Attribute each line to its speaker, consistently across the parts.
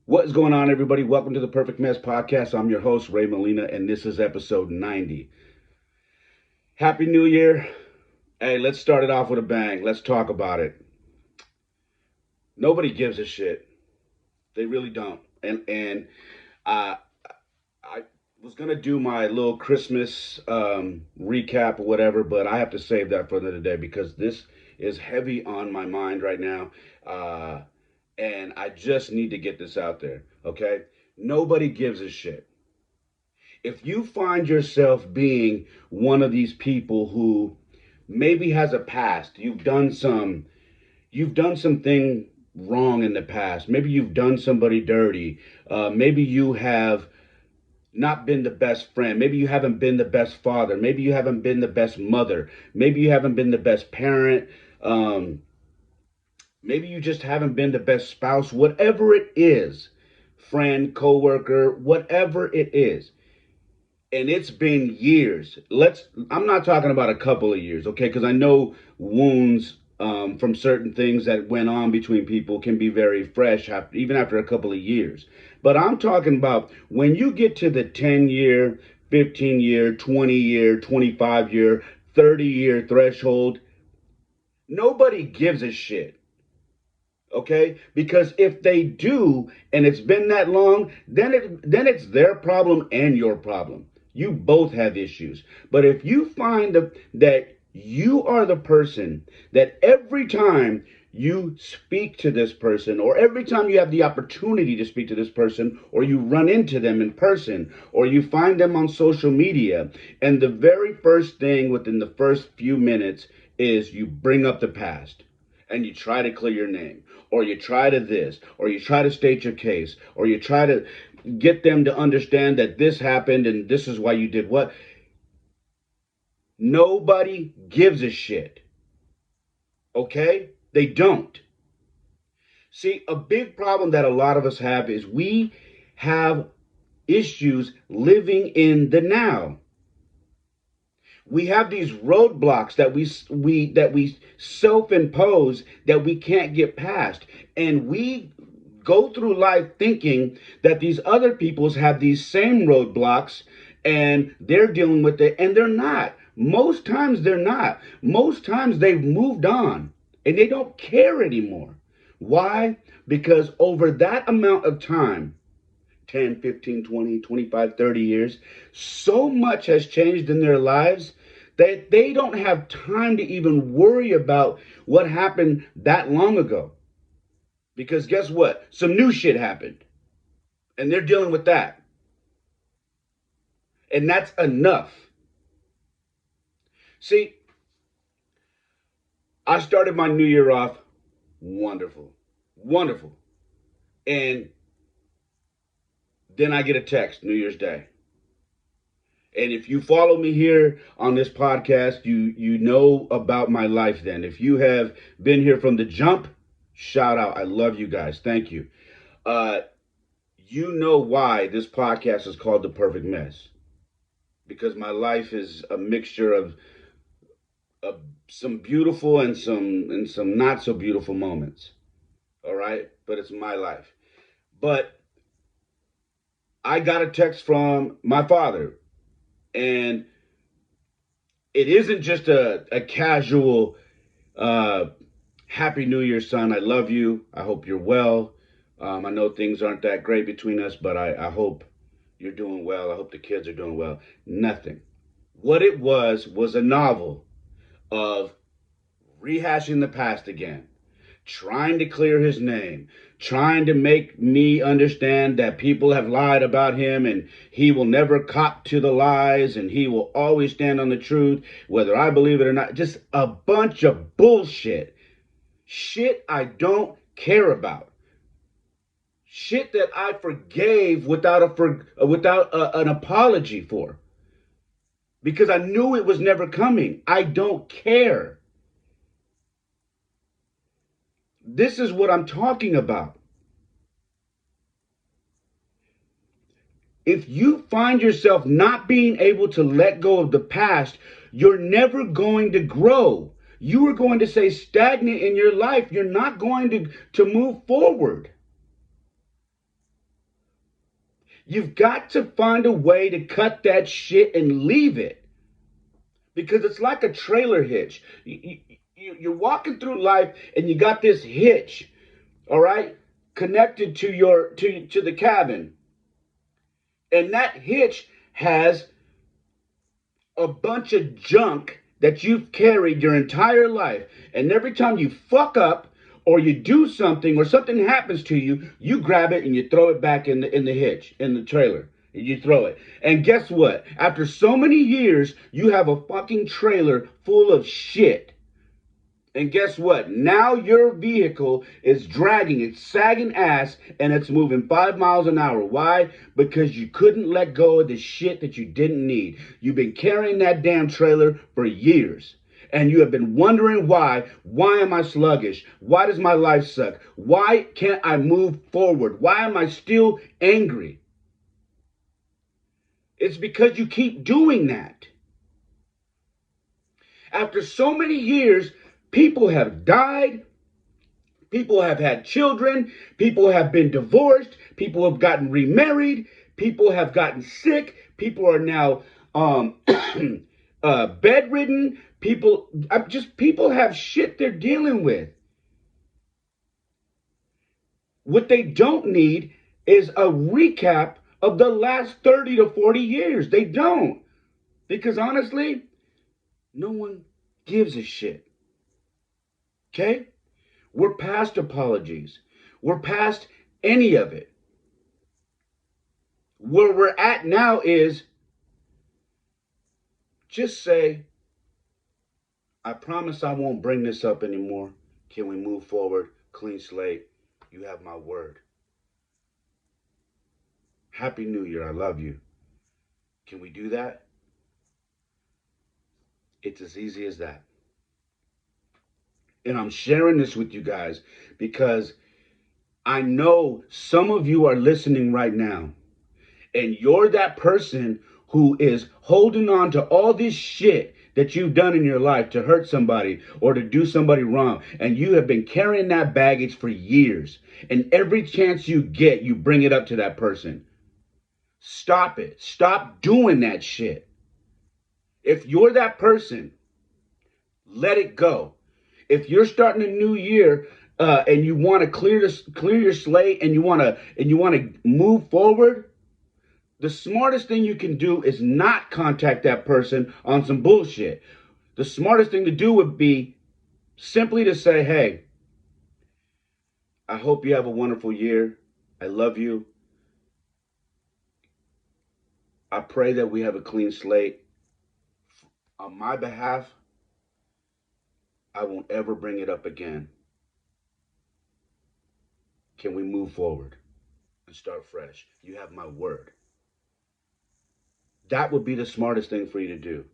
Speaker 1: What is going on, everybody? Welcome to the Perfect Mess Podcast. I'm your host, Ray Molina, and this is episode 90. Happy New Year. Hey, let's start it off with a bang. Let's talk about it. Nobody gives a shit. They really don't. And I was gonna do my little Christmas recap or whatever, but I have to save that for another day because this is heavy on my mind right now. Uh, and I just need to get this out there, okay? Nobody gives a shit. If you find yourself being one of these people who maybe has a past, you've done something wrong in the past. Maybe you've done somebody dirty. Maybe you have not been the best friend. Maybe you haven't been the best father. Maybe you haven't been the best mother. Maybe you haven't been the best parent. Um, Maybe you just haven't been the best spouse. Whatever it is, friend, coworker, whatever it is, and it's been years. I'm not talking about a couple of years, okay? Because I know wounds from certain things that went on between people can be very fresh, even after a couple of years. But I'm talking about when you get to the 10-year, 15-year, 20-year, 25-year, 30-year threshold, nobody gives a shit. Okay, because if they do and it's been that long, then it's their problem and your problem. You both have issues. But if you find that you are the person that every time you speak to this person, or every time you have the opportunity to speak to this person, or you run into them in person, or you find them on social media, and the very first thing within the first few minutes is you bring up the past and you try to clear your name, or you try to this, or you try to state your case, or you try to get them to understand that this happened and this is why you did what. Nobody gives a shit. Okay? They don't. See, a big problem that a lot of us have is we have issues living in the now. We have these roadblocks that we self-impose that we can't get past, and we go through life thinking that these other peoples have these same roadblocks and they're dealing with it, and they're not. Most times they're not. Most times they've moved on and they don't care anymore. Why? Because over that amount of time, 10, 15, 20, 25, 30 years, so much has changed in their lives that they don't have time to even worry about what happened that long ago. Because guess what? Some new shit happened. And they're dealing with that. And that's enough. See, I started my new year off wonderful. Wonderful. And then I get a text New Year's Day. And if you follow me here on this podcast, you know about my life then. If you have been here from the jump, shout out. I love you guys. Thank you. Uh, you know why this podcast is called The Perfect Mess. Because my life is a mixture of some beautiful and some not so beautiful moments. All right? But it's my life. But I got a text from my father, and it isn't just a casual Happy New Year, son. I love you. I hope you're well. I know things aren't that great between us, but I hope you're doing well. I hope the kids are doing well. Nothing. What it was a novel of rehashing the past again, trying to clear his name, trying to make me understand that people have lied about him and he will never cop to the lies and he will always stand on the truth, whether I believe it or not. Just a bunch of bullshit. Shit I don't care about. Shit that I forgave without an apology for. Because I knew it was never coming. I don't care. This is what I'm talking about. If you find yourself not being able to let go of the past, you're never going to grow. You are going to stay stagnant in your life. You're not going to move forward. You've got to find a way to cut that shit and leave it, because it's like a trailer hitch. You're walking through life and you got this hitch, all right, connected to to the cabin, and that hitch has a bunch of junk that you've carried your entire life. And every time you fuck up or you do something or something happens to you, you grab it and you throw it back in the hitch, in the trailer. You throw it. And guess what? After so many years, you have a fucking trailer full of shit. And guess what? Now your vehicle is dragging, it's sagging ass, and it's moving 5 miles an hour. Why? Because you couldn't let go of the shit that you didn't need. You've been carrying that damn trailer for years. And you have been wondering why. Why am I sluggish? Why does my life suck? Why can't I move forward? Why am I still angry? It's because you keep doing that. After so many years, people have died, people have had children, people have been divorced, people have gotten remarried, people have gotten sick, people are now bedridden, people have shit they're dealing with. What they don't need is a recap of the last 30 to 40 years. They don't. Because honestly, no one gives a shit. Okay? We're past apologies. We're past any of it. Where we're at now is just say, I promise I won't bring this up anymore. Can we move forward? Clean slate. You have my word. Happy New Year. I love you. Can we do that? It's as easy as that. And I'm sharing this with you guys because I know some of you are listening right now, and you're that person who is holding on to all this shit that you've done in your life to hurt somebody or to do somebody wrong. And you have been carrying that baggage for years. And every chance you get, you bring it up to that person. Stop it. Stop doing that shit. If you're that person, let it go. If you're starting a new year and you want to clear your slate and you want to move forward, the smartest thing you can do is not contact that person on some bullshit. The smartest thing to do would be simply to say, hey, I hope you have a wonderful year. I love you. I pray that we have a clean slate. On my behalf, I won't ever bring it up again. Can we move forward and start fresh? You have my word. That would be the smartest thing for you to do.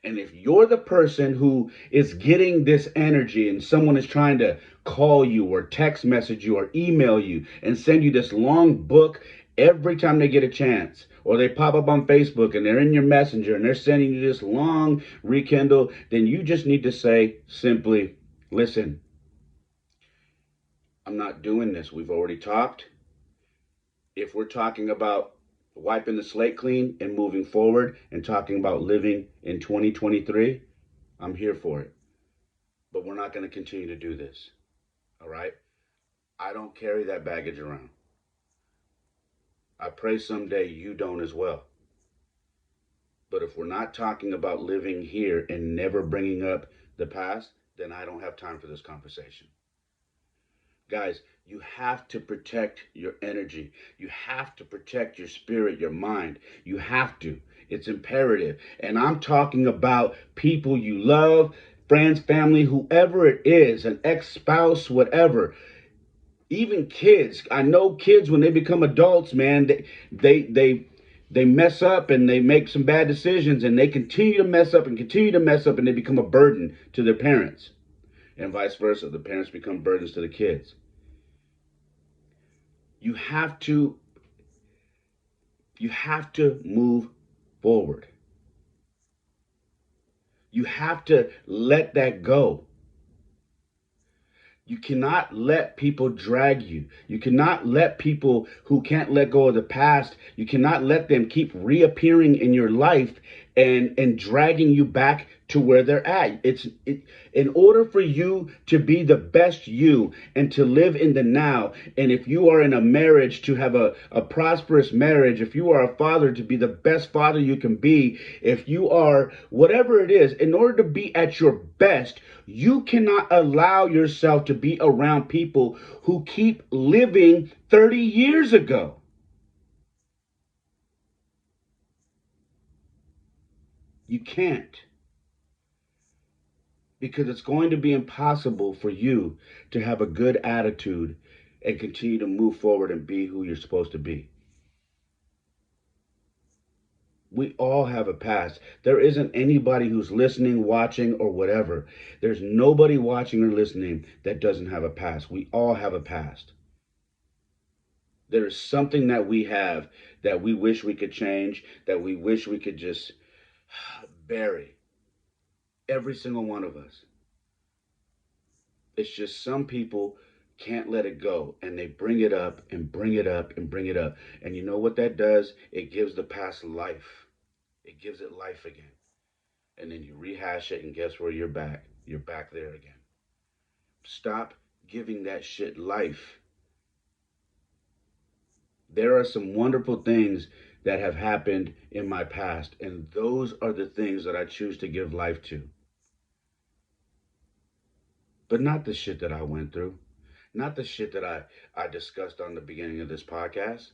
Speaker 1: And if you're the person who is getting this energy and someone is trying to call you or text message you or email you and send you this long book every time they get a chance, or they pop up on Facebook and they're in your messenger and they're sending you this long rekindle, then you just need to say simply, listen, I'm not doing this. We've already talked. If we're talking about wiping the slate clean and moving forward and talking about living in 2023, I'm here for it. But we're not going to continue to do this. All right? I don't carry that baggage around. I pray someday you don't as well. But if we're not talking about living here and never bringing up the past, then I don't have time for this conversation. Guys, you have to protect your energy. You have to protect your spirit, your mind. You have to. It's imperative. And I'm talking about people you love, friends, family, whoever it is, an ex-spouse, whatever. Even kids. I know kids when they become adults, man, they mess up and they make some bad decisions and they continue to mess up and continue to mess up and they become a burden to their parents. And vice versa, the parents become burdens to the kids. You have to move forward. You have to let that go. You cannot let people drag you. You cannot let people who can't let go of the past, you cannot let them keep reappearing in your life and dragging you back to where they're at. In order for you to be the best you and to live in the now, and if you are in a marriage to have a prosperous marriage, if you are a father to be the best father you can be, if you are whatever it is, in order to be at your best, you cannot allow yourself to be around people who keep living 30 years ago. You can't, because it's going to be impossible for you to have a good attitude and continue to move forward and be who you're supposed to be. We all have a past. There isn't anybody who's listening, watching, or whatever. There's nobody watching or listening that doesn't have a past. We all have a past. There is something that we have that we wish we could change, that we wish we could just bury. Every single one of us. It's just some people can't let it go and they bring it up and bring it up and bring it up. And you know what that does? It gives the past life. It gives it life again. And then you rehash it, and guess where you're back? You're back there again. Stop giving that shit life. There are some wonderful things that have happened in my past, and those are the things that I choose to give life to. But not the shit that I went through, not the shit that I discussed on the beginning of this podcast.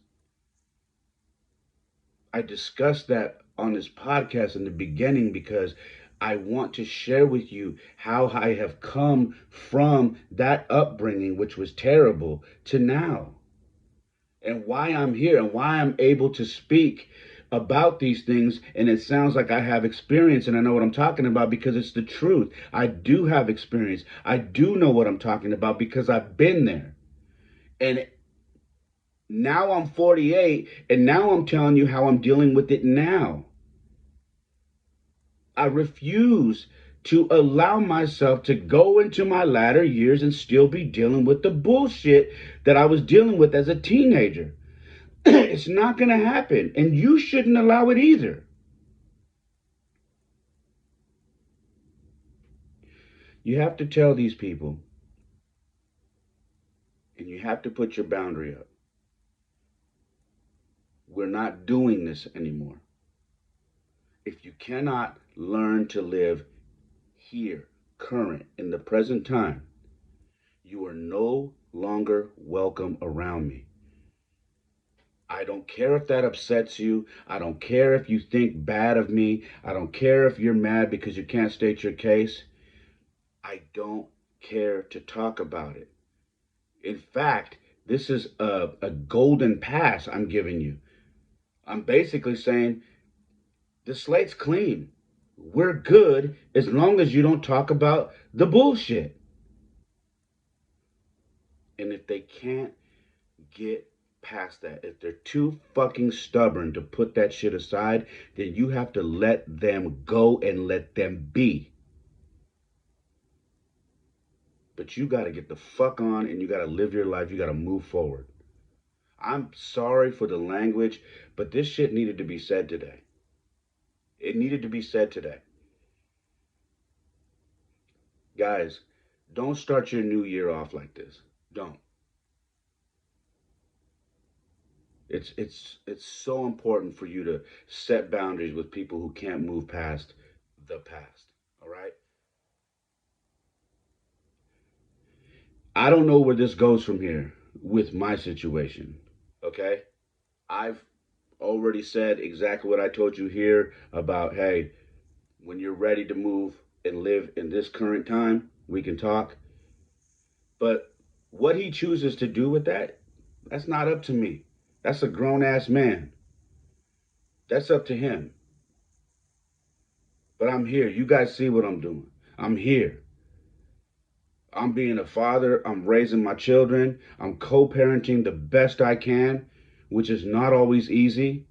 Speaker 1: I discussed that on this podcast in the beginning because I want to share with you how I have come from that upbringing, which was terrible, to now, and why I'm here and why I'm able to speak about these things. And it sounds like I have experience and I know what I'm talking about because it's the truth. I do have experience. I do know what I'm talking about because I've been there. And now I'm 48 and now I'm telling you how I'm dealing with it now. I refuse to allow myself to go into my latter years and still be dealing with the bullshit that I was dealing with as a teenager. It's not going to happen, and you shouldn't allow it either. You have to tell these people, and you have to put your boundary up. We're not doing this anymore. If you cannot learn to live here, current, in the present time, you are no longer welcome around me. I don't care if that upsets you. I don't care if you think bad of me. I don't care if you're mad because you can't state your case. I don't care to talk about it. In fact, this is a golden pass I'm giving you. I'm basically saying the slate's clean. We're good as long as you don't talk about the bullshit. And if they can't get past that, if they're too fucking stubborn to put that shit aside, then you have to let them go and let them be. But you got to get the fuck on and you got to live your life. You got to move forward. I'm sorry for the language, but this shit needed to be said today. It needed to be said today. Guys, don't start your new year off like this. Don't. It's so important for you to set boundaries with people who can't move past the past. All right? I don't know where this goes from here with my situation. Okay? I've already said exactly what I told you here about, hey, when you're ready to move and live in this current time, we can talk. But what he chooses to do with that, that's not up to me. That's a grown ass man. That's up to him. But I'm here. You guys see what I'm doing. I'm here. I'm being a father. I'm raising my children. I'm co parenting the best I can, which is not always easy.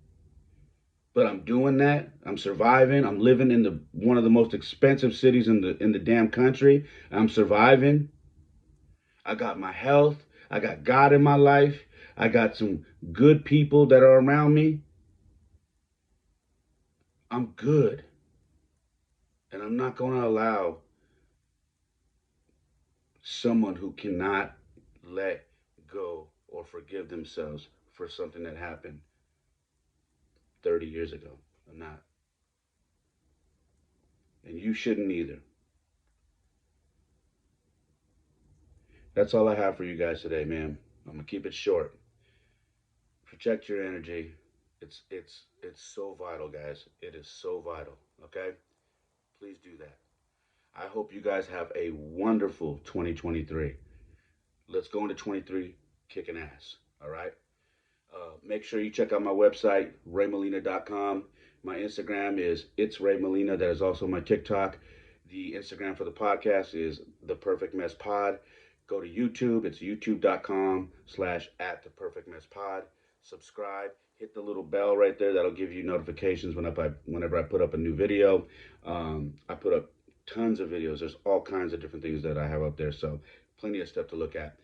Speaker 1: But I'm doing that. I'm surviving. I'm living in the one of the most expensive cities in the damn country. I'm surviving. I got my health. I got God in my life. I got some good people that are around me. I'm good. And I'm not going to allow someone who cannot let go or forgive themselves for something that happened 30 years ago. I'm not. And you shouldn't either. That's all I have for you guys today, man. I'm going to keep it short. Protect your energy. It's so vital, guys. It is so vital, okay? Please do that. I hope you guys have a wonderful 2023. Let's go into 23 kicking ass, all right? Make sure you check out my website, raymolina.com. My Instagram is It's Ray Molina. That is also my TikTok. The Instagram for the podcast is The Perfect Mess Pod. Go to YouTube. It's youtube.com/at The Perfect Mess Pod. Subscribe. Hit the little bell right there. That'll give you notifications whenever I put up a new video. I put up tons of videos. There's all kinds of different things that I have up there. So plenty of stuff to look at.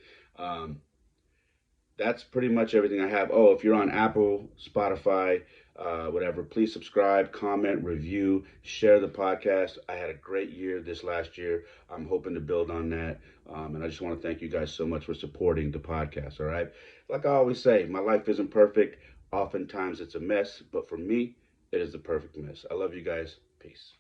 Speaker 1: That's pretty much everything I have. Oh, if you're on Apple, Spotify, whatever, please subscribe, comment, review, share the podcast. I had a great year this last year. I'm hoping to build on that. And I just want to thank you guys so much for supporting the podcast. All right. Like I always say, my life isn't perfect. Oftentimes it's a mess, but for me, it is the perfect mess. I love you guys. Peace.